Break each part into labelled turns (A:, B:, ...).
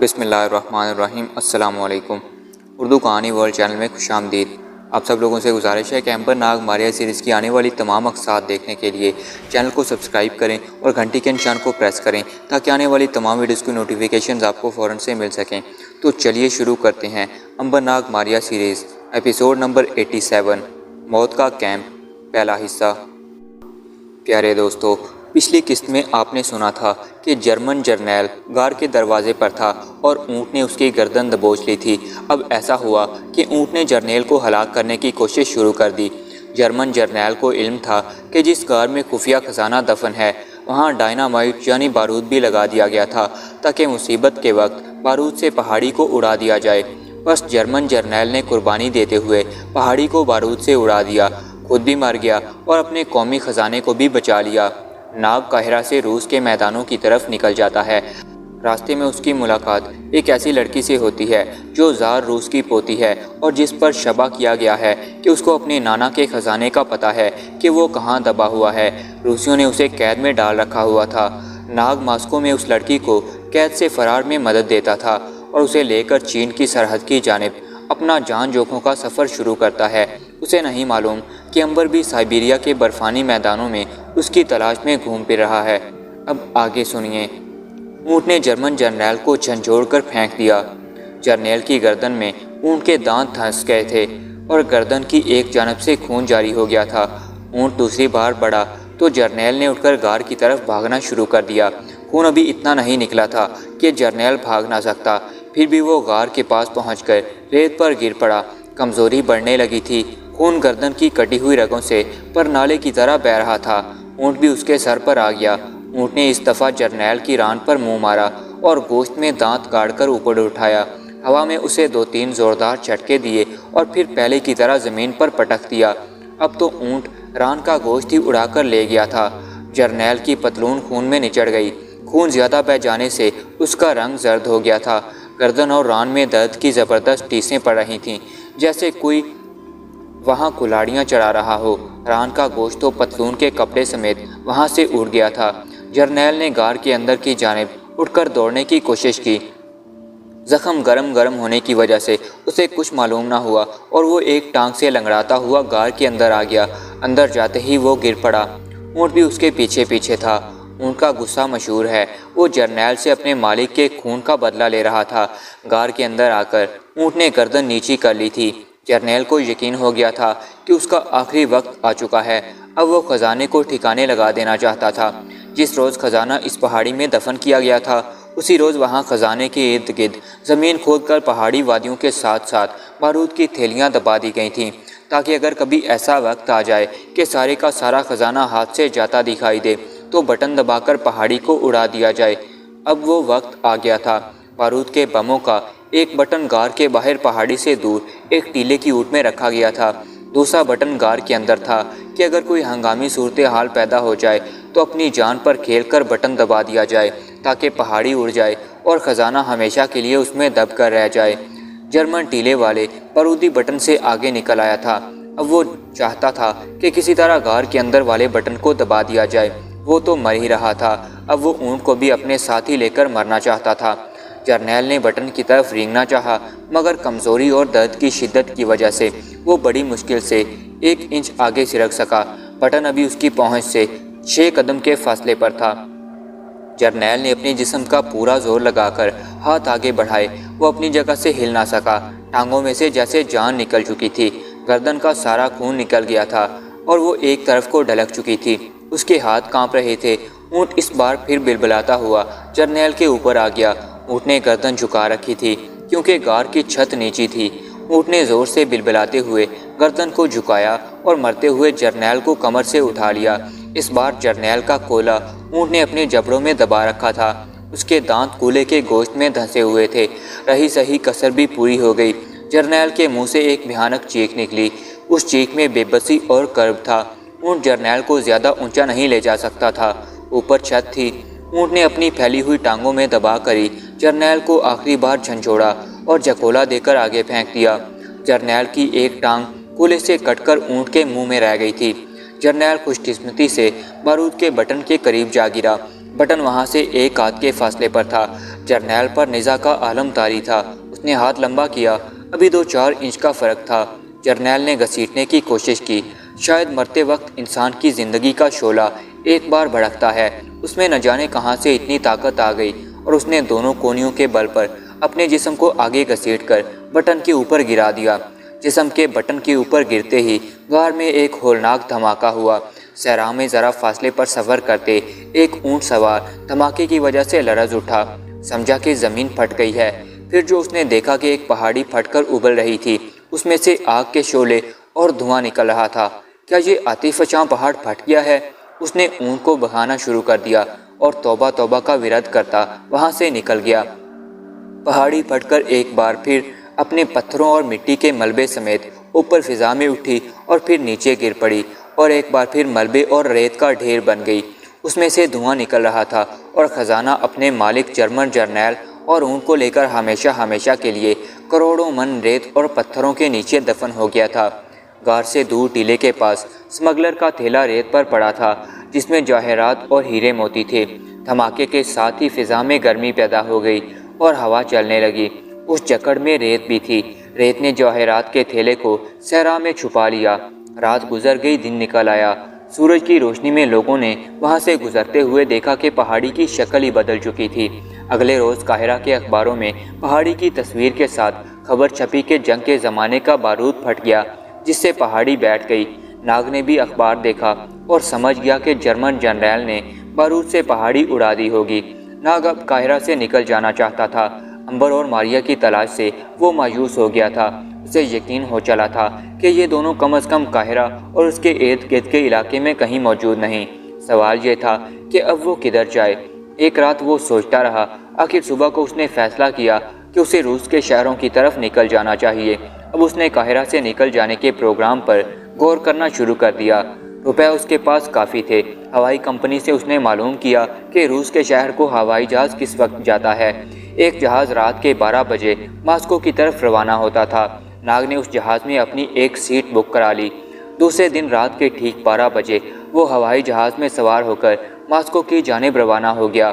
A: بسم اللہ الرحمن الرحیم۔ السلام علیکم۔ اردو کہانی ورلڈ چینل میں خوش آمدید۔ آپ سب لوگوں سے گزارش ہے کہ امبر ناگ ماریا سیریز کی آنے والی تمام اقساط دیکھنے کے لیے چینل کو سبسکرائب کریں اور گھنٹی کے نشان کو پریس کریں تاکہ آنے والی تمام ویڈیوز کی نوٹیفیکیشنز آپ کو فوراً سے مل سکیں۔ تو چلیے شروع کرتے ہیں امبر ناگ ماریا سیریز ایپیسوڈ نمبر 87، موت کا کیمپ، پہلا حصہ۔ پیارے دوستو، پچھلی قسط میں آپ نے سنا تھا کہ جرمن جرنیل غار کے دروازے پر تھا اور اونٹ نے اس کی گردن دبوچ لی تھی۔ اب ایسا ہوا کہ اونٹ نے جرنیل کو ہلاک کرنے کی کوشش شروع کر دی۔ جرمن جرنیل کو علم تھا کہ جس غار میں خفیہ خزانہ دفن ہے وہاں ڈائنامائٹ یعنی بارود بھی لگا دیا گیا تھا تاکہ مصیبت کے وقت بارود سے پہاڑی کو اڑا دیا جائے۔ بس جرمن جرنیل نے قربانی دیتے ہوئے پہاڑی کو بارود سے اڑا دیا، خود بھی مر گیا اور اپنے قومی خزانے کو بھی بچا لیا۔ ناگ قاہرہ سے روس کے میدانوں کی طرف نکل جاتا ہے۔ راستے میں اس کی ملاقات ایک ایسی لڑکی سے ہوتی ہے جو زار روس کی پوتی ہے اور جس پر شبہ کیا گیا ہے کہ اس کو اپنے نانا کے خزانے کا پتہ ہے کہ وہ کہاں دبا ہوا ہے۔ روسیوں نے اسے قید میں ڈال رکھا ہوا تھا۔ ناگ ماسکو میں اس لڑکی کو قید سے فرار میں مدد دیتا تھا اور اسے لے کر چین کی سرحد کی جانب اپنا جان جوکھوں کا سفر شروع کرتا ہے۔ اسے نہیں معلوم کہ امبر بھی سائبیریا کے برفانی میدانوں میں اس کی تلاش میں گھوم پھر رہا ہے۔ اب آگے سنیے۔ اونٹ نے جرمن جرنیل کو جھنجھوڑ کر پھینک دیا۔ جرنیل کی گردن میں اونٹ کے دانت دھنس گئے تھے اور گردن کی ایک جانب سے خون جاری ہو گیا تھا۔ اونٹ دوسری بار بڑھا تو جرنیل نے اٹھ کر غار کی طرف بھاگنا شروع کر دیا۔ خون ابھی اتنا نہیں نکلا تھا کہ جرنیل بھاگ نہ سکتا، پھر بھی وہ غار کے پاس پہنچ کر ریت پر گر پڑا۔ کمزوری بڑھنے لگی تھی، خون گردن کی کٹی ہوئی رگوں سے پر نالے کی طرح بہہ رہا تھا۔ اونٹ بھی اس کے سر پر آ گیا۔ اونٹ نے اس دفعہ جرنیل کی ران پر منہ مارا اور گوشت میں دانت گاڑ کر اوپر اٹھایا۔ ہوا میں اسے 2-3 زوردار جھٹکے دیے اور پھر پہلے کی طرح زمین پر پٹک دیا۔ اب تو اونٹ ران کا گوشت ہی اڑا کر لے گیا تھا۔ جرنیل کی پتلون خون میں نچڑ گئی۔ خون زیادہ بہہ جانے سے اس کا رنگ زرد ہو گیا تھا۔ گردن اور ران میں درد کی زبردست ٹیسیں پڑ رہی تھیں، جیسے کوئی وہاں کلاڑیاں چڑھا رہا ہو۔ ران کا گوشت تو پتلون کے کپڑے سمیت وہاں سے اڑ گیا تھا۔ جرنیل نے غار کے اندر کی جانب اٹھ کر دوڑنے کی کوشش کی۔ زخم گرم ہونے کی وجہ سے اسے کچھ معلوم نہ ہوا اور وہ ایک ٹانگ سے لنگڑاتا ہوا غار کے اندر آ گیا۔ اندر جاتے ہی وہ گر پڑا۔ اونٹ بھی اس کے پیچھے پیچھے تھا۔ اونٹ کا غصہ مشہور ہے، وہ جرنیل سے اپنے مالک کے خون کا بدلہ لے رہا تھا۔ غار کے اندر آ کر اونٹ نے گردن نیچی کر لی تھی۔ جرنیل کو یقین ہو گیا تھا کہ اس کا آخری وقت آ چکا ہے۔ اب وہ خزانے کو ٹھکانے لگا دینا چاہتا تھا۔ جس روز خزانہ اس پہاڑی میں دفن کیا گیا تھا اسی روز وہاں خزانے کے ارد گرد زمین کھود کر پہاڑی وادیوں کے ساتھ ساتھ بارود کی تھیلیاں دبا دی گئی تھیں تاکہ اگر کبھی ایسا وقت آ جائے کہ سارے کا سارا خزانہ ہاتھ سے جاتا دکھائی دے تو بٹن دبا کر پہاڑی کو اڑا دیا جائے۔ اب وہ وقت آ گیا تھا۔ بارود کے بموں کا ایک بٹن غار کے باہر پہاڑی سے دور ایک ٹیلے کی اوٹ میں رکھا گیا تھا۔ دوسرا بٹن غار کے اندر تھا کہ اگر کوئی ہنگامی صورتحال پیدا ہو جائے تو اپنی جان پر کھیل کر بٹن دبا دیا جائے تاکہ پہاڑی اڑ جائے اور خزانہ ہمیشہ کے لیے اس میں دب کر رہ جائے۔ جرمن ٹیلے والے بارودی بٹن سے آگے نکل آیا تھا۔ اب وہ چاہتا تھا کہ کسی طرح غار کے اندر والے بٹن کو دبا دیا جائے۔ وہ تو مر ہی رہا تھا، اب وہ اونٹ کو بھی اپنے ساتھ ہی لے کر مرنا چاہتا تھا۔ جرنیل نے بٹن کی طرف رینگنا چاہا مگر کمزوری اور درد کی شدت کی وجہ سے وہ بڑی مشکل سے 1 انچ آگے سرک سکا۔ بٹن ابھی اس کی پہنچ سے 6 قدم کے فاصلے پر تھا۔ جرنیل نے اپنے جسم کا پورا زور لگا کر ہاتھ آگے بڑھائے، وہ اپنی جگہ سے ہل نہ سکا۔ ٹانگوں میں سے جیسے جان نکل چکی تھی، گردن کا سارا خون نکل گیا تھا اور وہ ایک طرف کو ڈھلک چکی تھی۔ اس کے ہاتھ کانپ رہے تھے۔ اونٹ اس بار پھر بلبلاتا ہوا جرنیل کے اوپر آ گیا۔ اونٹ نے گردن جھکا رکھی تھی کیونکہ غار کی چھت نیچی تھی۔ اونٹ نے زور سے بلبلاتے ہوئے گردن کو جھکایا اور مرتے ہوئے جرنیل کو کمر سے اٹھا لیا۔ اس بار جرنیل کا کولا اونٹ نے اپنے جبڑوں میں دبا رکھا تھا۔ اس کے دانت کولے کے گوشت میں دھنسے ہوئے تھے۔ رہی سہی کسر بھی پوری ہو گئی۔ جرنیل کے منہ سے ایک بھیانک چیخ نکلی۔ اس چیخ میں بے بسی اور کرب تھا۔ اونٹ جرنیل کو زیادہ اونچا نہیں لے جا سکتا تھا۔ اوپر چھت تھی۔ اونٹ نے اپنی پھیلی ہوئی ٹانگوں میں دبا کر ہی جرنیل کو آخری بار جھنجھوڑا اور جھکولا دے کر آگے پھینک دیا۔ جرنیل کی ایک ٹانگ کولے سے کٹ کر اونٹ کے منہ میں رہ گئی تھی۔ جرنیل خوش قسمتی سے بارود کے بٹن کے قریب جا گرا۔ بٹن وہاں سے ایک ہاتھ کے فاصلے پر تھا۔ جرنیل پر نزا کا عالم طاری تھا۔ اس نے ہاتھ لمبا کیا، ابھی 2-4 انچ کا فرق تھا۔ جرنیل نے گھسیٹنے کی کوشش کی۔ شاید مرتے وقت انسان کی زندگی کا شعلہ ایک بار بھڑکتا ہے۔ اس میں نہ جانے کہاں سے اتنی طاقت آ گئی اور اس نے دونوں کونیوں کے بل پر اپنے جسم کو آگے گھسیٹ کر بٹن کے اوپر گرا دیا۔ جسم کے بٹن کے اوپر گرتے ہی غار میں ایک ہولناک دھماکہ ہوا۔ صحرا میں ذرا فاصلے پر سفر کرتے ایک اونٹ سوار دھماکے کی وجہ سے لرز اٹھا، سمجھا کہ زمین پھٹ گئی ہے۔ پھر جو اس نے دیکھا کہ ایک پہاڑی پھٹ کر ابل رہی تھی، اس میں سے آگ کے شعلے اور دھواں نکل رہا تھا۔ کیا یہ آتش فشاں پہاڑ پھٹ گیا ہے؟ اس نے اونٹ کو بہانا شروع کر دیا اور توبہ توبہ کا ورد کرتا وہاں سے نکل گیا۔ پہاڑی پھٹ کر ایک بار پھر اپنے پتھروں اور مٹی کے ملبے سمیت اوپر فضا میں اٹھی اور پھر نیچے گر پڑی اور ایک بار پھر ملبے اور ریت کا ڈھیر بن گئی۔ اس میں سے دھواں نکل رہا تھا اور خزانہ اپنے مالک جرمن جرنیل اور اونٹ کو لے کر ہمیشہ ہمیشہ کے لیے کروڑوں من ریت اور پتھروں کے نیچے دفن ہو گیا تھا۔ غار سے دور ٹیلے کے پاس سمگلر کا تھیلا ریت پر پڑا تھا جس میں جواہرات اور ہیرے موتی تھے۔ دھماکے کے ساتھ ہی فضا میں گرمی پیدا ہو گئی اور ہوا چلنے لگی۔ اس جکڑ میں ریت بھی تھی۔ ریت نے جواہرات کے تھیلے کو صحرا میں چھپا لیا۔ رات گزر گئی، دن نکل آیا۔ سورج کی روشنی میں لوگوں نے وہاں سے گزرتے ہوئے دیکھا کہ پہاڑی کی شکل ہی بدل چکی تھی۔ اگلے روز قاہرہ کے اخباروں میں پہاڑی کی تصویر کے ساتھ خبر چھپی کہ جنگ کے زمانے کا بارود پھٹ گیا جس سے پہاڑی بیٹھ گئی۔ ناگ نے بھی اخبار دیکھا اور سمجھ گیا کہ جرمن جنرل نے بارود سے پہاڑی اڑا دی ہوگی۔ ناگ اب قاہرہ سے نکل جانا چاہتا تھا۔ امبر اور ماریا کی تلاش سے وہ مایوس ہو گیا تھا۔ اسے یقین ہو چلا تھا کہ یہ دونوں کم از کم قاہرہ اور اس کے ارد گرد کے علاقے میں کہیں موجود نہیں۔ سوال یہ تھا کہ اب وہ کدھر جائے۔ ایک رات وہ سوچتا رہا، آخر صبح کو اس نے فیصلہ کیا کہ اسے روس کے شہروں کی طرف نکل جانا چاہیے۔ اب اس نے قاہرہ سے نکل جانے کے پروگرام پر غور کرنا شروع کر دیا۔ روپے اس کے پاس کافی تھے۔ ہوائی کمپنی سے اس نے معلوم کیا کہ روس کے شہر کو ہوائی جہاز کس وقت جاتا ہے۔ ایک جہاز رات کے 12 بجے ماسکو کی طرف روانہ ہوتا تھا۔ ناگ نے اس جہاز میں اپنی ایک سیٹ بک کرا لی۔ دوسرے دن رات کے ٹھیک 12 بجے وہ ہوائی جہاز میں سوار ہو کر ماسکو کی جانب روانہ ہو گیا۔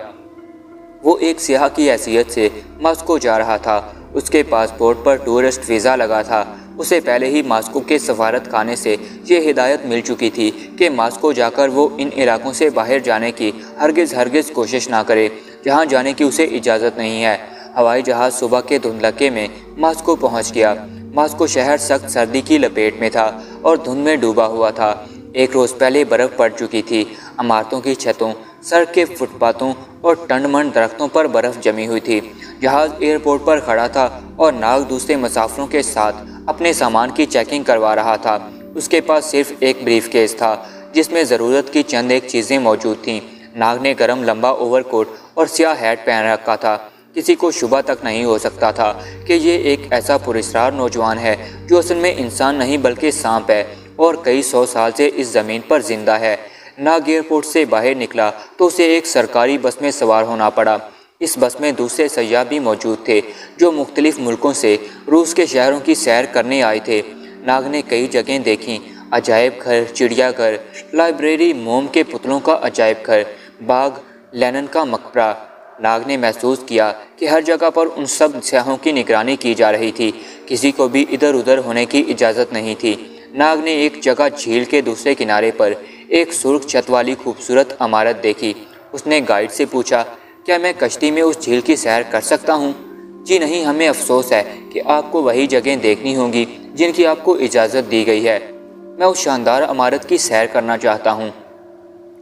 A: وہ ایک سیاح کی حیثیت سے ماسکو جا رہا تھا۔ اس کے پاسپورٹ پر ٹورسٹ ویزا لگا تھا۔ اسے پہلے ہی ماسکو کے سفارت خانے سے یہ ہدایت مل چکی تھی کہ ماسکو جا کر وہ ان علاقوں سے باہر جانے کی ہرگز کوشش نہ کرے جہاں جانے کی اسے اجازت نہیں ہے۔ ہوائی جہاز صبح کے دھندلکے میں ماسکو پہنچ گیا۔ ماسکو شہر سخت سردی کی لپیٹ میں تھا اور دھند میں ڈوبا ہوا تھا۔ ایک روز پہلے برف پڑ چکی تھی۔ عمارتوں کی چھتوں، سڑک کے فٹ پاتھوں اور ٹنڈ منڈ درختوں پر برف جمی ہوئی تھی۔ جہاز ایئرپورٹ پر کھڑا تھا اور ناگ دوسرے مسافروں کے ساتھ اپنے سامان کی چیکنگ کروا رہا تھا۔ اس کے پاس صرف ایک بریف کیس تھا جس میں ضرورت کی چند ایک چیزیں موجود تھیں۔ ناگ نے گرم لمبا اوور کوٹ اور سیاہ ہیٹ پہن رکھا تھا۔ کسی کو شبہ تک نہیں ہو سکتا تھا کہ یہ ایک ایسا پراسرار نوجوان ہے جو اصل میں انسان نہیں بلکہ سانپ ہے اور کئی 100 سال سے اس زمین پر زندہ ہے۔ ناگ ایئرپورٹ سے باہر نکلا تو اسے ایک سرکاری بس میں سوار ہونا پڑا۔ اس بس میں دوسرے سیاح بھی موجود تھے جو مختلف ملکوں سے روس کے شہروں کی سیر کرنے آئے تھے۔ ناگ نے کئی جگہیں دیکھیں، عجائب گھر، چڑیا گھر، لائبریری، موم کے پتلوں کا عجائب گھر، باغ، لینن کا مقبرہ۔ ناگ نے محسوس کیا کہ ہر جگہ پر ان سب سیاحوں کی نگرانی کی جا رہی تھی، کسی کو بھی ادھر ادھر ہونے کی اجازت نہیں تھی۔ ناگ نے ایک جگہ جھیل کے دوسرے کنارے پر ایک سرخ چھت والی خوبصورت عمارت دیکھی۔ اس نے گائیڈ سے پوچھا، کیا میں کشتی میں اس جھیل کی سیر کر سکتا ہوں؟ جی نہیں، ہمیں افسوس ہے کہ آپ کو وہی جگہیں دیکھنی ہوں گی جن کی آپ کو اجازت دی گئی ہے۔ میں اس شاندار عمارت کی سیر کرنا چاہتا ہوں۔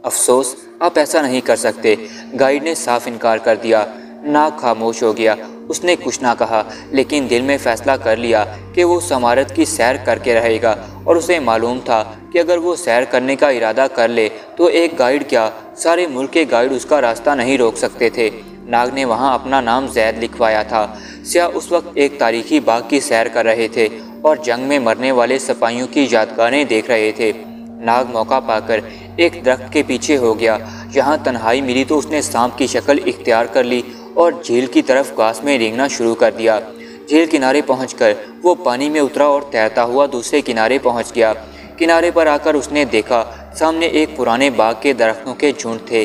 A: افسوس، آپ ایسا نہیں کر سکتے، گائیڈ نے صاف انکار کر دیا۔ ناگ خاموش ہو گیا۔ اس نے کچھ نہ کہا لیکن دل میں فیصلہ کر لیا کہ وہ اس عمارت کی سیر کر کے رہے گا، اور اسے معلوم تھا کہ اگر وہ سیر کرنے کا ارادہ کر لے تو ایک گائیڈ کیا سارے ملک کے گائیڈ اس کا راستہ نہیں روک سکتے تھے۔ ناگ نے وہاں اپنا نام زید لکھوایا تھا۔ سیاح اس وقت ایک تاریخی باغ کی سیر کر رہے تھے اور جنگ میں مرنے والے سپاہیوں کی یادگاریں دیکھ رہے تھے۔ ناگ موقع پا کر ایک درخت کے پیچھے ہو گیا۔ جہاں تنہائی ملی تو اس نے سانپ کی شکل اختیار کر لی اور جھیل کی طرف گھاس میں رینگنا شروع کر دیا۔ جھیل کنارے پہنچ کر وہ پانی میں اترا اور تیرتا ہوا دوسرے کنارے پہنچ گیا۔ کنارے پر آ کر اس نے دیکھا سامنے ایک پرانے باغ کے درختوں کے جھنڈ تھے۔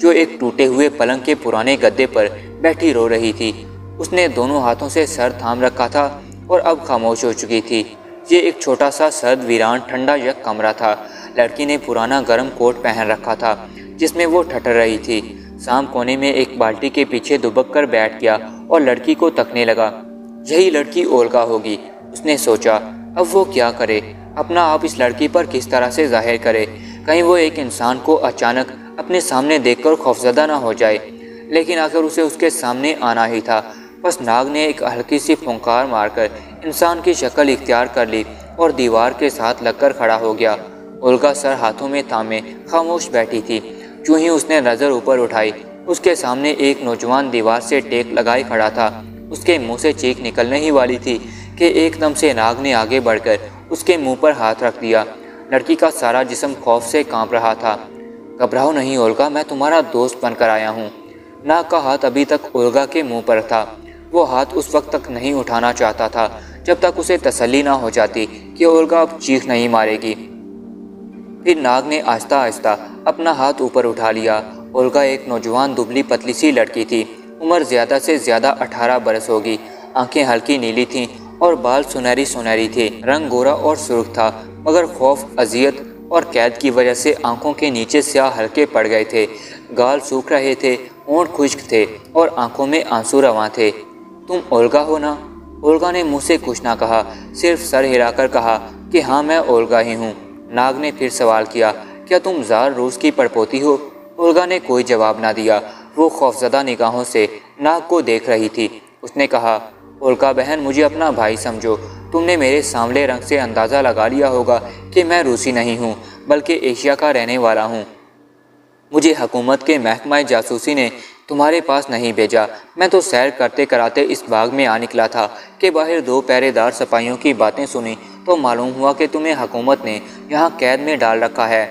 A: جو ایک ٹوٹے ہوئے پلنگ کے پرانے گدے پر بیٹھی رو رہی تھی۔ اس نے دونوں ہاتھوں سے سر تھام رکھا تھا اور اب خاموش ہو چکی تھی۔ یہ ایک چھوٹا سا سرد ویران ٹھنڈا یک کمرہ تھا۔ لڑکی نے پرانا گرم کوٹ پہن رکھا تھا جس میں وہ ٹھٹر رہی تھی۔ سام کونے میں ایک بالٹی کے پیچھے دبک کر بیٹھ گیا اور لڑکی کو تکنے لگا۔ یہی لڑکی اولگا ہوگی، اس نے سوچا۔ اب وہ کیا کرے؟ اپنا آپ اس لڑکی پر کس طرح سے ظاہر کرے؟ کہیں وہ ایک انسان کو اچانک اپنے سامنے دیکھ کر خوفزدہ نہ ہو جائے۔ لیکن آخر اسے اس کے سامنے آنا ہی تھا۔ بس ناگ نے ایک ہلکی سی پھنکار مار کر انسان کی شکل اختیار کر لی اور دیوار کے ساتھ لگ کر کھڑا ہو گیا۔ اولگا سر ہاتھوں میں تھامے خاموش بیٹھی تھی۔ جو ہی اس نے نظر اوپر اٹھائی، اس کے سامنے ایک نوجوان دیوار سے ٹیک لگائے کھڑا تھا۔ اس کے منہ سے چیخ نکلنے ہی والی تھی کہ ایک دم سے ناگ نے آگے بڑھ کر اس کے منہ پر ہاتھ رکھ دیا۔ لڑکی کا سارا جسم خوف سے کانپ رہا تھا۔ گھبراؤ نہیں اولگا، میں تمہارا دوست بن کر آیا ہوں۔ ناگ کا ہاتھ ابھی تک اولگا کے منہ پر تھا۔ وہ ہاتھ اس وقت تک نہیں اٹھانا چاہتا تھا جب تک اسے تسلی نہ ہو جاتی کہ اولگا اب چیخ نہیں مارے گی۔ پھر ناگ نے آہستہ آہستہ اپنا ہاتھ اوپر اٹھا لیا۔ اولگا ایک نوجوان دبلی پتلی سی لڑکی تھی۔ عمر زیادہ سے زیادہ 18 برس ہوگی۔ آنکھیں ہلکی نیلی تھیں اور بال سنہری سنہری تھے۔ رنگ گورا اور سرخ تھا، مگر خوف، اذیت اور قید کی وجہ سے آنکھوں کے نیچے سیاہ ہلکے پڑ گئے تھے۔ گال سوکھ رہے تھے، ہونٹ خشک تھے اور آنکھوں میں آنسو رواں تھے۔ تم اولگا ہو نا؟ اولگا نے منہ سے کچھ نہ کہا، صرف سر ہلا کر کہا کہ ہاں میں اولگا ہی ہوں۔ ناگ نے پھر سوال کیا، کیا تم زار روس کی پڑپوتی ہو؟ اولگا نے کوئی جواب نہ دیا۔ وہ خوفزدہ نگاہوں سے ناگ کو دیکھ رہی تھی۔ اس نے کہا، اولگا بہن، مجھے اپنا بھائی سمجھو۔ تم نے میرے سانولے رنگ سے اندازہ لگا لیا ہوگا کہ میں روسی نہیں ہوں بلکہ ایشیا کا رہنے والا ہوں۔ مجھے حکومت کے محکمہ جاسوسی نے تمہارے پاس نہیں بھیجا۔ میں تو سیر کرتے کراتے اس باغ میں آ نکلا تھا کہ باہر 2 پہرے دار سپاہیوں کی باتیں سنی تو معلوم ہوا کہ تمہیں حکومت نے یہاں قید میں ڈال رکھا ہے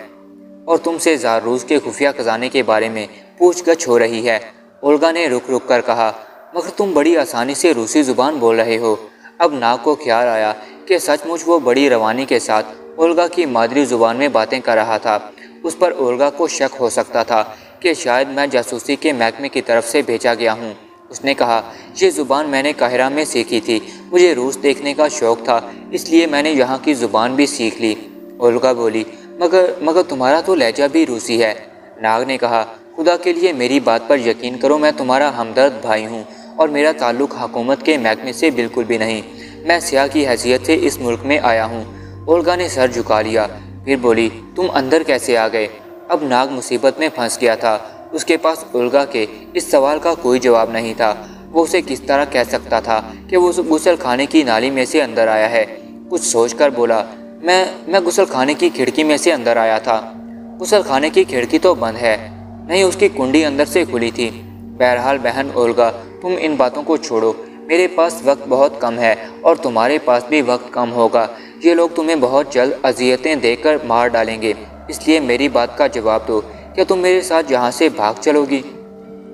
A: اور تم سے زار روس کے خفیہ خزانے کے بارے میں پوچھ گچھ ہو رہی ہے۔ اولگا نے رک رک کر کہا، مگر تم بڑی آسانی سے روسی زبان بول رہے ہو۔ اب ناگ کو خیال آیا کہ سچ مچ وہ بڑی روانی کے ساتھ اولگا کی مادری زبان میں باتیں کر رہا تھا۔ اس پر اولگا کو شک ہو سکتا تھا کہ شاید میں جاسوسی کے محکمے کی طرف سے بھیجا گیا ہوں۔ اس نے کہا، یہ زبان میں نے قاہرہ میں سیکھی تھی۔ مجھے روس دیکھنے کا شوق تھا، اس لیے میں نے یہاں کی زبان بھی سیکھ لی۔ اولگا بولی، مگر تمہارا تو لہجہ بھی روسی ہے۔ ناگ نے کہا، خدا کے لیے میری بات پر یقین کرو، میں تمہارا ہمدرد بھائی ہوں اور میرا تعلق حکومت کے محکمے سے بالکل بھی نہیں۔ میں سیاح کی حیثیت سے اس ملک میں آیا ہوں۔ اولگا نے سر جھکا لیا، پھر بولی، تم اندر کیسے آ گئے؟ اب ناگ مصیبت میں پھنس گیا تھا۔ اس کے پاس اولگا کے اس سوال کا کوئی جواب نہیں تھا۔ وہ اسے کس طرح کہہ سکتا تھا کہ وہ غسل خانے کی نالی میں سے اندر آیا ہے؟ کچھ سوچ کر بولا، میں غسل خانے کی کھڑکی میں سے اندر آیا تھا۔ غسل خانے کی کھڑکی تو بند ہے۔ نہیں، اس کی کنڈی اندر سے کھلی تھی۔ بہرحال بہن اولگا، تم ان باتوں کو چھوڑو۔ میرے پاس وقت بہت کم ہے اور تمہارے پاس بھی وقت کم ہوگا۔ یہ لوگ تمہیں بہت جلد اذیتیں دے کر مار ڈالیں گے، اس لیے میری بات کا جواب دو۔ کیا تم میرے ساتھ یہاں سے بھاگ چلو گی؟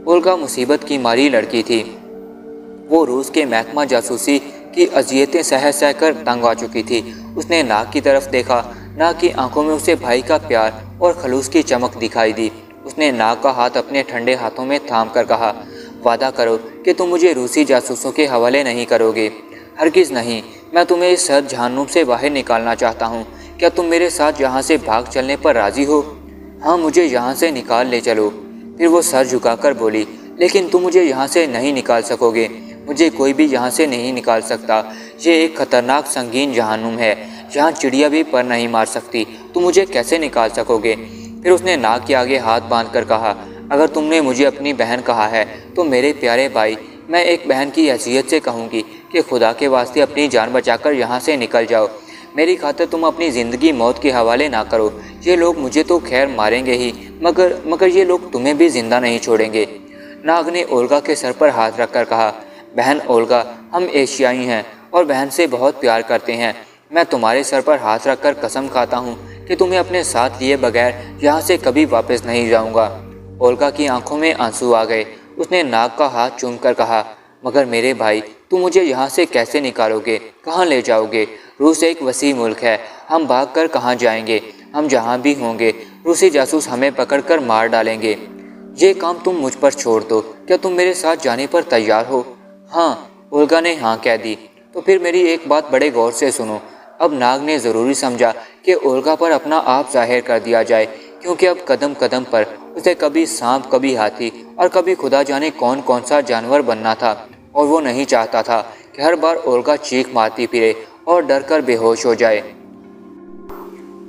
A: اولگا مصیبت کی ماری لڑکی تھی۔ وہ روس کے محکمہ جاسوسی کی اذیتیں سہ کر تنگ آ چکی تھی۔ اس نے ناگ کی طرف دیکھا۔ ناگ کی آنکھوں میں اسے بھائی کا پیار اور خلوص کی چمک دکھائی دی۔ اس نے ناگ کا ہاتھ اپنے ٹھنڈے ہاتھوں میں تھام کر کہا، وعدہ کرو کہ تم مجھے روسی جاسوسوں کے حوالے نہیں کرو گے۔ ہرگز نہیں، میں تمہیں اس سرد جہنم سے باہر نکالنا چاہتا ہوں۔ کیا تم میرے ساتھ یہاں سے بھاگ چلنے پر راضی ہو؟ ہاں، مجھے یہاں سے نکال لے چلو۔ پھر وہ سر جھکا کر بولی، لیکن تم مجھے یہاں سے نہیں نکال سکو گے۔ مجھے کوئی بھی یہاں سے نہیں نکال سکتا۔ یہ ایک خطرناک سنگین جہنم ہے، جہاں چڑیا بھی پر نہیں مار سکتی۔ تم مجھے کیسے نکال سکو گے؟ پھر اس نے ناگ کے آگے ہاتھ باندھ کر کہا، اگر تم نے مجھے اپنی بہن کہا ہے تو میرے پیارے بھائی، میں ایک بہن کی حیثیت سے کہوں گی کہ خدا کے واسطے اپنی جان بچا کر یہاں سے نکل جاؤ۔ میری خاطر تم اپنی زندگی موت کے حوالے نہ کرو۔ یہ لوگ مجھے تو خیر ماریں گے ہی، مگر یہ لوگ تمہیں بھی زندہ نہیں چھوڑیں گے۔ ناگ نے اولگا کے سر پر ہاتھ رکھ کر کہا، بہن اولگا، ہم ایشیائی ہیں اور بہن سے بہت پیار کرتے ہیں۔ میں تمہارے سر پر ہاتھ رکھ کر قسم کھاتا ہوں کہ تمہیں اپنے ساتھ لیے بغیر یہاں سے کبھی واپس نہیں جاؤں گا۔ اولگا کی آنکھوں میں آنسو آ گئے۔ اس نے ناگ کا ہاتھ چوم کر کہا، مگر میرے بھائی، تم مجھے یہاں سے کیسے نکالو گے؟ کہاں لے جاؤ گے؟ روس ایک وسیع ملک ہے، ہم بھاگ کر کہاں جائیں گے؟ ہم جہاں بھی ہوں گے، روسی جاسوس ہمیں پکڑ کر مار ڈالیں گے۔ یہ کام تم مجھ پر چھوڑ دو، کیا تم میرے ساتھ جانے پر تیار ہو؟ ہاں، اولگا نے ہاں کہہ دی۔ تو پھر میری ایک بات بڑے غور سے سنو۔ اب ناگ نے ضروری سمجھا کہ اولگا پر اپنا آپ ظاہر کر دیا جائے، کیونکہ اب قدم قدم پر اسے کبھی سانپ، کبھی ہاتھی اور کبھی خدا جانے کون کون سا جانور بننا تھا، اور وہ نہیں چاہتا تھا کہ ہر بار اولگا چیخ مارتی پھرے اور ڈر کر بے ہوش ہو جائے۔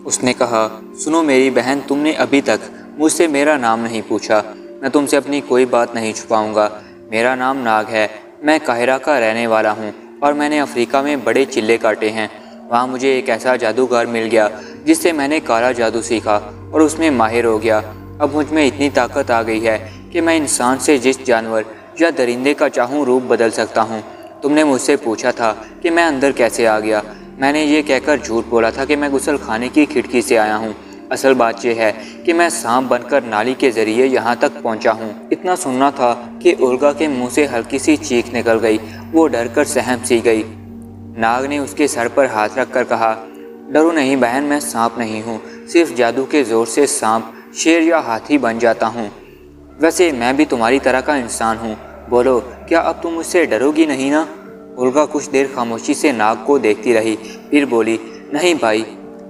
A: اس نے کہا، سنو میری بہن، تم نے ابھی تک مجھ سے میرا نام نہیں پوچھا۔ میں تم سے اپنی کوئی بات نہیں چھپاؤں گا۔ میرا نام ناگ ہے، میں قاہرہ کا رہنے والا ہوں، اور میں نے افریقہ میں بڑے چلے کاٹے ہیں۔ وہاں مجھے ایک ایسا جادوگر مل گیا جس سے میں نے کالا جادو سیکھا اور اس میں ماہر ہو گیا۔ اب مجھ میں اتنی طاقت آ گئی ہے کہ میں انسان سے جس جانور یا درندے کا چاہوں روپ بدل سکتا ہوں۔ تم نے مجھ سے پوچھا تھا کہ میں اندر کیسے آ گیا۔ میں نے یہ کہہ کر جھوٹ بولا تھا کہ میں غسل خانے کی کھڑکی سے آیا ہوں۔ اصل بات یہ ہے کہ میں سانپ بن کر نالی کے ذریعے یہاں تک پہنچا ہوں۔ اتنا سننا تھا کہ اولگا کے منہ سے ہلکی سی چیخ نکل گئی۔ وہ ڈر کر سہم سی گئی۔ ناگ نے اس کے سر پر ہاتھ رکھ کر کہا، ڈرو نہیں بہن، میں سانپ نہیں ہوں، صرف جادو کے زور سے سانپ، شیر یا ہاتھی بن جاتا ہوں۔ ویسے میں بھی تمہاری طرح کا انسان ہوں۔ بولو، کیا اب تم مجھ سے ڈرو گی نہیں نا؟ اولگا کچھ دیر خاموشی سے ناگ کو دیکھتی رہی، پھر بولی، نہیں بھائی۔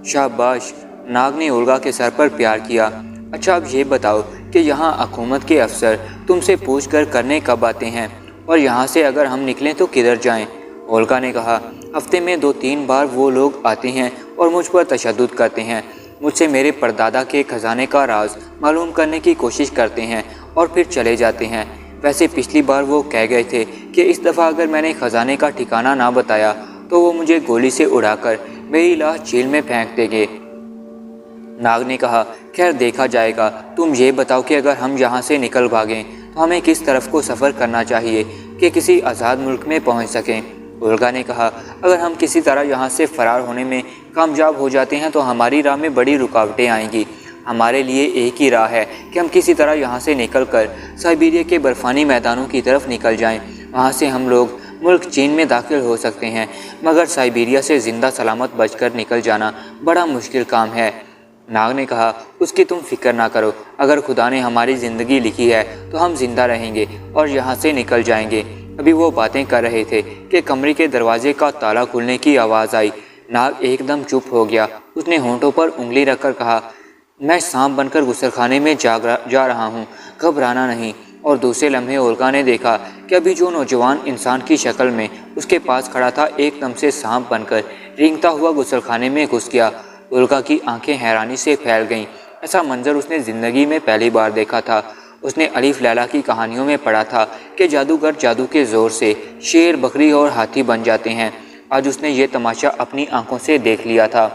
A: شاباش، ناگ نے اولگا کے سر پر پیار کیا۔ اچھا اب یہ بتاؤ کہ یہاں حکومت کے افسر تم سے پوچھ کر کرنے کب آتے ہیں، اور یہاں سے اگر ہم نکلیں تو کدھر جائیں؟ اولگا نے کہا، ہفتے میں 2-3 بار وہ لوگ آتے ہیں اور مجھ پر تشدد کرتے ہیں، مجھ سے میرے پردادا کے خزانے کا راز معلوم کرنے کی کوشش کرتے ہیں اور پھر چلے جاتے ہیں۔ ویسے پچھلی بار وہ کہہ گئے تھے کہ اس دفعہ اگر میں نے خزانے کا ٹھکانہ نہ بتایا تو وہ مجھے گولی سے اڑا کر میری لاش جھیل میں پھینک دیں گے۔ ناگ نے کہا، خیر دیکھا جائے گا۔ تم یہ بتاؤ کہ اگر ہم یہاں سے نکل بھاگیں تو ہمیں کس طرف کو سفر کرنا چاہیے کہ کسی آزاد ملک میں پہنچ سکیں؟ اولگا نے کہا، اگر ہم کسی طرح یہاں سے فرار ہونے میں کامیاب ہو جاتے ہیں تو ہماری راہ میں بڑی رکاوٹیں آئیں گی۔ ہمارے لیے ایک ہی راہ ہے کہ ہم کسی طرح یہاں سے نکل کر سائبیریا کے برفانی میدانوں کی طرف نکل جائیں۔ وہاں سے ہم لوگ ملک چین میں داخل ہو سکتے ہیں، مگر سائبیریا سے زندہ سلامت بچ کر نکل جانا بڑا مشکل کام ہے۔ ناگ نے کہا، اس کی تم فکر نہ کرو، اگر خدا نے ہماری زندگی لکھی ہے تو ہم زندہ رہیں گے اور یہاں سے نکل جائیں گے۔ ابھی وہ باتیں کر رہے تھے کہ کمرے کے دروازے کا تالا کھلنے کی آواز آئی۔ ناگ ایک دم چپ ہو گیا۔ اس نے ہونٹوں پر انگلی رکھ کر کہا، میں سانپ بن کر غسل خانے میں جا رہا ہوں، گھبرانا نہیں۔ اور دوسرے لمحے اولگا نے دیکھا کہ ابھی جو نوجوان انسان کی شکل میں اس کے پاس کھڑا تھا ایک دم سے سانپ بن کر رینگتا ہوا غسل خانے میں گھس گیا۔ اولگا کی آنکھیں حیرانی سے پھیل گئیں۔ ایسا منظر اس نے زندگی میں پہلی بار دیکھا تھا۔ اس نے الف لیلا کی کہانیوں میں پڑھا تھا کہ جادوگر جادو کے زور سے شیر، بکری اور ہاتھی بن جاتے ہیں۔ آج اس نے یہ تماشا اپنی آنکھوں سے دیکھ لیا تھا۔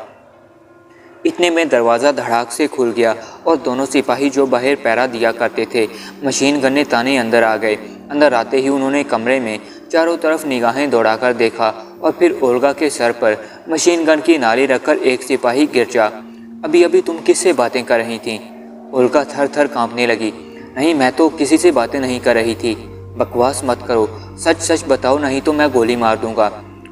A: اتنے میں دروازہ دھڑاک سے کھل گیا اور دونوں سپاہی جو باہر پہرا دیا کرتے تھے مشین گن تانے اندر آ گئے۔ اندر آتے ہی انہوں نے کمرے میں چاروں طرف نگاہیں دوڑا کر دیکھا اور پھر اولگا کے سر پر مشین گن کی نالی رکھ کر ایک سپاہی گرجا۔ ابھی تم کس سے باتیں کر رہی تھیں؟ اولگا تھر تھر کانپنے لگی۔ نہیں، میں تو کسی سے باتیں نہیں کر رہی تھی۔ بکواس مت کرو، سچ سچ بتاؤ، نہیں تو میں گولی مار دوں گا۔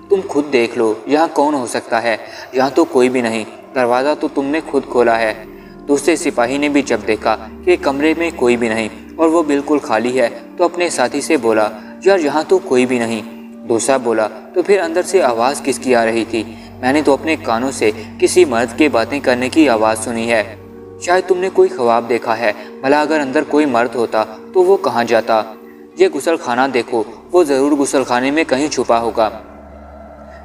A: تم خود دیکھ لو، یہاں کون ہو سکتا ہے؟ یہاں تو کوئی بھی نہیں، دروازہ تو تم نے خود کھولا ہے۔ دوسرے سپاہی نے بھی جب دیکھا کہ کمرے میں کوئی بھی نہیں اور وہ بالکل خالی ہے تو اپنے ساتھی سے بولا، یار یہاں تو کوئی بھی نہیں۔ دوسرا بولا، تو پھر اندر سے آواز کس کی آ رہی تھی؟ میں نے تو اپنے کانوں سے کسی مرد کے باتیں کرنے کی آواز سنی ہے۔ شاید تم نے کوئی خواب دیکھا ہے، بھلا اگر اندر کوئی مرد ہوتا تو وہ کہاں جاتا؟ یہ غسل خانہ دیکھو، وہ ضرور غسل خانے میں کہیں چھپا ہوگا۔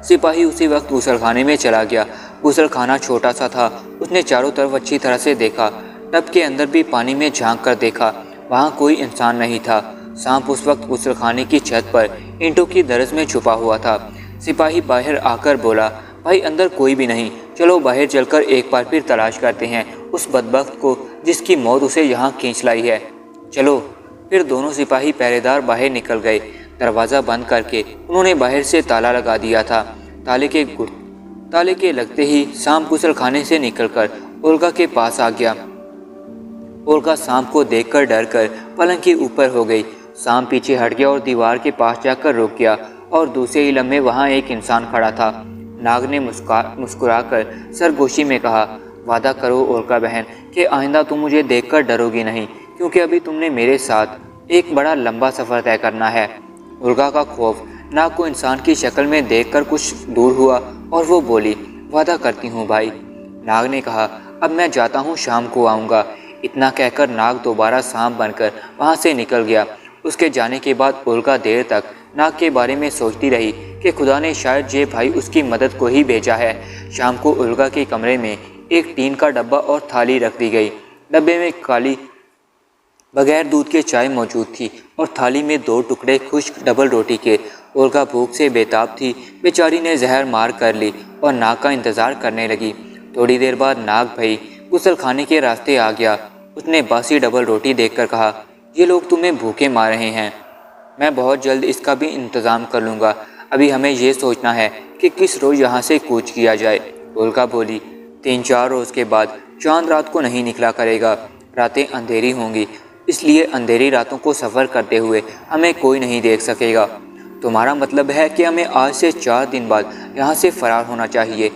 A: سپاہی اسی وقت غسل خانے میں چلا گیا۔ غسل خانہ چھوٹا سا تھا۔ اس نے چاروں طرف اچھی طرح سے دیکھا، ٹب کے اندر بھی پانی میں جھانک کر دیکھا، وہاں کوئی انسان نہیں تھا۔ سانپ اس وقت غسل خانے کی چھت پر اینٹوں کی درز میں چھپا ہوا تھا۔ سپاہی باہر آ کر بولا، بھائی اندر کوئی بھی نہیں، چلو باہر چل کر ایک بار پھر تلاش کرتے ہیں اس بدبخت کو جس کی موت اسے یہاں کھینچ لائی ہے۔ چلو۔ پھر دونوں سپاہی پہرے دار باہر نکل گئے۔ دروازہ بند کر کے انہوں نے باہر سے تالا لگا دیا تھا۔ تالے کے لگتے ہی سانپ غسل خانے سے نکل کر اولگا کے پاس آ گیا۔ اولگا سانپ کو دیکھ کر ڈر کر پلنگ کے اوپر ہو گئی۔ سانپ پیچھے ہٹ گیا اور دیوار کے پاس جا کر رک گیا اور دوسرے ہی لمحے وہاں ایک انسان کھڑا تھا۔ ناگ نے مسکرا کر سرگوشی میں کہا، وعدہ کرو اولگا بہن کہ آئندہ تم مجھے دیکھ کر ڈرو گی نہیں، کیونکہ ابھی تم نے میرے ساتھ ایک بڑا لمبا سفر طے کرنا ہے۔ اولگا کا خوف ناگ کو انسان کی شکل میں دیکھ کر کچھ دور ہوا اور وہ بولی، وعدہ کرتی ہوں بھائی۔ ناگ نے کہا، اب میں جاتا ہوں، شام کو آؤں گا۔ اتنا کہہ کر ناگ دوبارہ سانپ بن کر وہاں سے نکل گیا۔ اس کے جانے کے بعد اولگا دیر تک ناگ کے بارے میں سوچتی رہی کہ خدا نے شاید یہ بھائی اس کی مدد کو ہی بھیجا ہے۔ شام کو اولگا کے کمرے میں ایک ٹین کا ڈبہ اور تھالی رکھ دی گئی۔ ڈبے میں کالی بغیر دودھ کے چائے موجود تھی اور تھالی میں 2 ٹکڑے خشک ڈبل روٹی کے۔ اولگا بھوک سے بےتاب تھی، بیچاری نے زہر مار کر لی اور ناگ کا انتظار کرنے لگی۔ تھوڑی دیر بعد ناگ بھائی غسل خانے کے راستے آ گیا۔ اس نے باسی ڈبل روٹی دیکھ کر کہا، یہ لوگ تمہیں بھوکے مار رہے ہیں، میں بہت جلد اس کا بھی انتظام کر لوں گا۔ ابھی ہمیں یہ سوچنا ہے کہ کس روز یہاں سے کوچ کیا جائے۔ اولگا بولی، 3-4 روز کے بعد چاند رات کو نہیں نکلا کرے گا، راتیں اندھیری ہوں گی، اس لیے اندھیری راتوں کو سفر کرتے ہوئے ہمیں کوئی نہیں دیکھ سکے گا۔ تمہارا مطلب ہے کہ ہمیں آج سے 4 دن بعد یہاں سے فرار ہونا چاہیے؟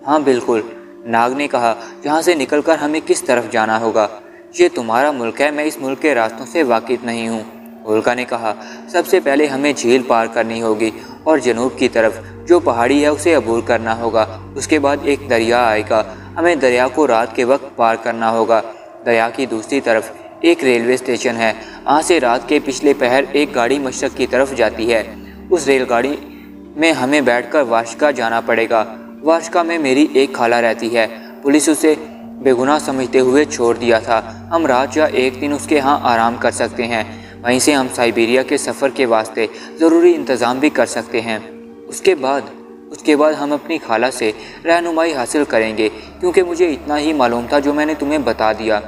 A: ہاں بالکل، ناگ نے کہا، یہاں سے نکل کر ہمیں کس طرف جانا ہوگا؟ یہ تمہارا ملک ہے، میں اس ملک کے راستوں سے واقف نہیں ہوں۔ اولگا نے کہا، سب سے پہلے ہمیں جھیل پار کرنی ہوگی اور جنوب کی طرف جو پہاڑی ہے اسے عبور کرنا ہوگا۔ اس کے بعد ایک دریا آئے گا، ہمیں دریا کو رات کے وقت پار کرنا ہوگا۔ دریا کی دوسری طرف ایک ریلوے اسٹیشن ہے، وہاں سے رات کے پچھلے پہر ایک گاڑی مشرق کی طرف جاتی ہے۔ اس ریل گاڑی میں ہمیں بیٹھ کر واشکا جانا پڑے گا۔ واشکا میں میری ایک خالہ رہتی ہے، پولیس اسے بے گناہ سمجھتے ہوئے چھوڑ دیا تھا۔ ہم رات یا ایک دن اس کے ہاں آرام کر سکتے ہیں، وہیں سے ہم سائبیریا کے سفر کے واسطے ضروری انتظام بھی کر سکتے ہیں۔ اس کے بعد ہم اپنی خالہ سے رہنمائی حاصل کریں گے، کیونکہ مجھے اتنا ہی معلوم تھا جو میں نے تمہیں بتا دیا۔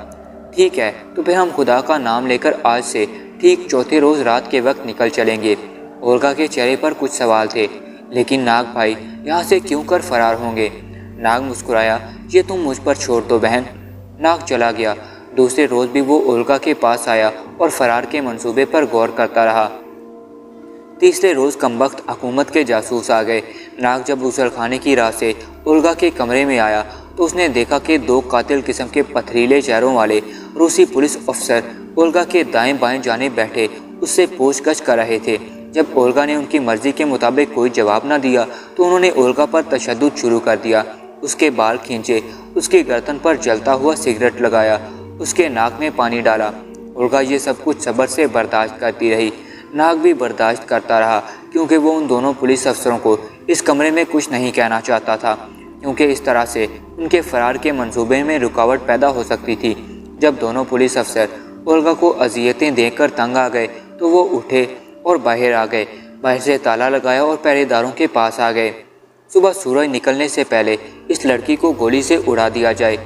A: ٹھیک ہے، تو پھر ہم خدا کا نام لے کر آج سے ٹھیک چوتھے روز رات کے وقت نکل چلیں گے۔ اولگا کے چہرے پر کچھ سوال تھے، لیکن ناگ بھائی یہاں سے کیوں کر فرار ہوں گے؟ ناگ مسکرایا، یہ تم مجھ پر چھوڑ دو بہن۔ ناگ چلا گیا۔ دوسرے روز بھی وہ اولگا کے پاس آیا اور فرار کے منصوبے پر غور کرتا رہا۔ تیسرے روز کمبخت حکومت کے جاسوس آ گئے۔ ناگ جب غسل خانے کی راہ سے اولگا کے کمرے میں آیا تو اس نے دیکھا کہ 2 قاتل قسم کے پتھریلے چہروں والے روسی پولیس افسر اولگا کے دائیں بائیں جانب بیٹھے اس سے پوچھ گچھ کر رہے تھے۔ جب اولگا نے ان کی مرضی کے مطابق کوئی جواب نہ دیا تو انہوں نے اولگا پر تشدد شروع کر دیا۔ اس کے بال کھینچے، اس کی گردن پر جلتا ہوا سگریٹ لگایا، اس کے ناک میں پانی ڈالا۔ اولگا یہ سب کچھ صبر سے برداشت کرتی رہی۔ ناگ بھی برداشت کرتا رہا، کیونکہ وہ ان دونوں پولیس افسروں کو اس کمرے میں کچھ نہیں کہنا چاہتا تھا، کیونکہ اس طرح سے ان کے فرار کے منصوبے میں رکاوٹ پیدا ہو سکتی تھی۔ جب دونوں پولیس افسر اولگا کو اذیتیں دے کر تنگ آ گئے تو وہ اٹھے اور باہر آ گئے، باہر سے تالا لگایا اور پہرے داروں کے پاس آ گئے۔ صبح سورج نکلنے سے پہلے اس لڑکی کو گولی سے اڑا دیا جائے،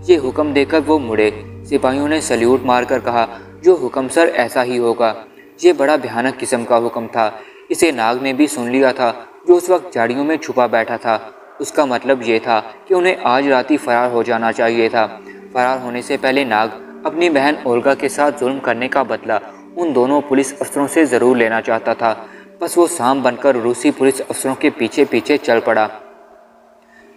A: یہ حکم دے کر وہ مڑے۔ سپاہیوں نے سلیوٹ مار کر کہا، جو حکم سر ایسا ہی ہوگا۔ یہ بڑا بھیانک قسم کا حکم تھا، اسے ناگ نے بھی سن لیا تھا جو اس وقت جھاڑیوں میں چھپا بیٹھا تھا۔ اس کا مطلب یہ تھا کہ انہیں آج رات ہی فرار ہو جانا چاہیے تھا۔ فرار ہونے سے پہلے ناگ اپنی بہن اولگا کے ساتھ ظلم کرنے کا بدلہ ان دونوں پولیس افسروں سے ضرور لینا چاہتا تھا۔ بس وہ سانپ بن کر روسی پولیس افسروں کے پیچھے پیچھے چل پڑا۔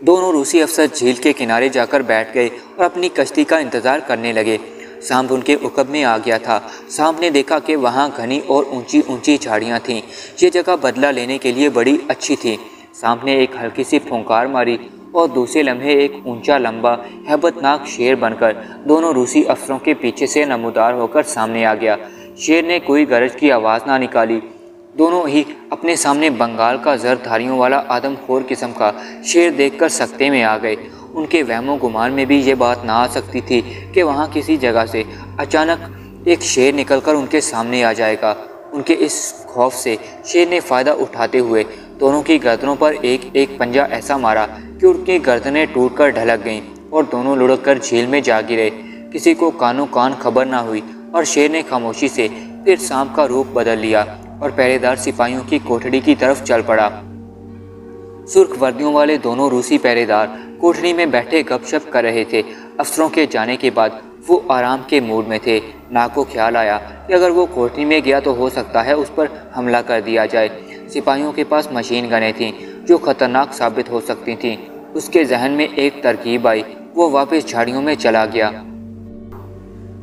A: دونوں روسی افسر جھیل کے کنارے جا کر بیٹھ گئے اور اپنی کشتی کا انتظار کرنے لگے۔ سانپ ان کے عقب میں آ گیا تھا۔ سانپ نے دیکھا کہ وہاں گھنی اور اونچی اونچی جھاڑیاں تھیں، یہ جگہ بدلہ لینے کے لیے بڑی اچھی تھی۔ سانپ نے ایک ہلکی سی پھونکار ماری اور دوسرے لمحے ایک اونچا لمبا ہیبت ناک شیر بن کر دونوں روسی افسروں کے پیچھے سے نمودار ہو کر سامنے آ گیا۔ شیر نے کوئی گرج کی آواز نہ نکالی۔ دونوں ہی اپنے سامنے بنگال کا زر دھاریوں والا آدم خور قسم کا شیر دیکھ کر سکتے میں آ گئے۔ ان کے وہم و گمان میں بھی یہ بات نہ آ سکتی تھی کہ وہاں کسی جگہ سے اچانک ایک شیر نکل کر ان کے سامنے آ جائے گا۔ ان کے اس خوف سے شیر نے فائدہ اٹھاتے ہوئے دونوں کی گردنوں پر ایک ایک پنجہ ایسا مارا کہ ان کی گردنیں ٹوٹ کر ڈھلک گئیں اور دونوں لڑک کر جھیل میں جا گرے۔ کسی کو کانوں کان خبر نہ ہوئی اور شیر نے خاموشی سے پھر سانپ کا روپ بدل لیا اور پہرے دار سپاہیوں کی کوٹھڑی کی طرف چل پڑا۔ سرخ وردیوں والے دونوں روسی پہرے دار کوٹھڑی میں بیٹھے گپ شپ کر رہے تھے۔ افسروں کے جانے کے بعد وہ آرام کے موڈ میں تھے۔ ناگ کو خیال آیا کہ اگر وہ کوٹھڑی میں گیا تو ہو سکتا ہے اس پر حملہ کر دیا جائے۔ سپاہیوں کے پاس مشین گنیں تھیں جو خطرناک ثابت ہو سکتی تھیں۔ اس کے ذہن میں ایک ترکیب آئی، وہ واپس جھاڑیوں میں چلا گیا۔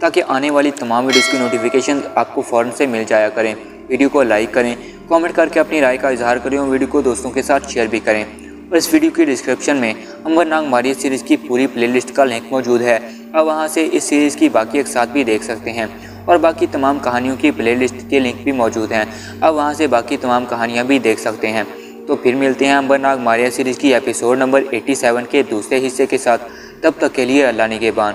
A: تاکہ آنے والی تمام ویڈیوز کی نوٹیفیکیشن آپ کو فوراً سے مل جایا کریں۔ ویڈیو کو لائک کریں، کامنٹ کر کے اپنی رائے کا اظہار کریں اور ویڈیو کو دوستوں کے ساتھ شیئر بھی کریں۔ اور اس ویڈیو کی ڈسکرپشن میں عنبر ناگ ماریہ سیریز کی پوری پلے لسٹ کا لنک موجود ہے، آپ وہاں سے اس سیریز کی باقی اقساط بھی دیکھ سکتے ہیں، اور باقی تمام کہانیوں کی پلے لسٹ کے لنک بھی موجود ہیں، آپ وہاں سے باقی تمام کہانیاں بھی دیکھ سکتے ہیں۔ تو پھر ملتے ہیں عنبر ناگ ماریہ سیریز کی ایپیسوڈ نمبر 87 کے دوسرے حصے کے ساتھ، تب تک کے لیے اللہ نگہبان۔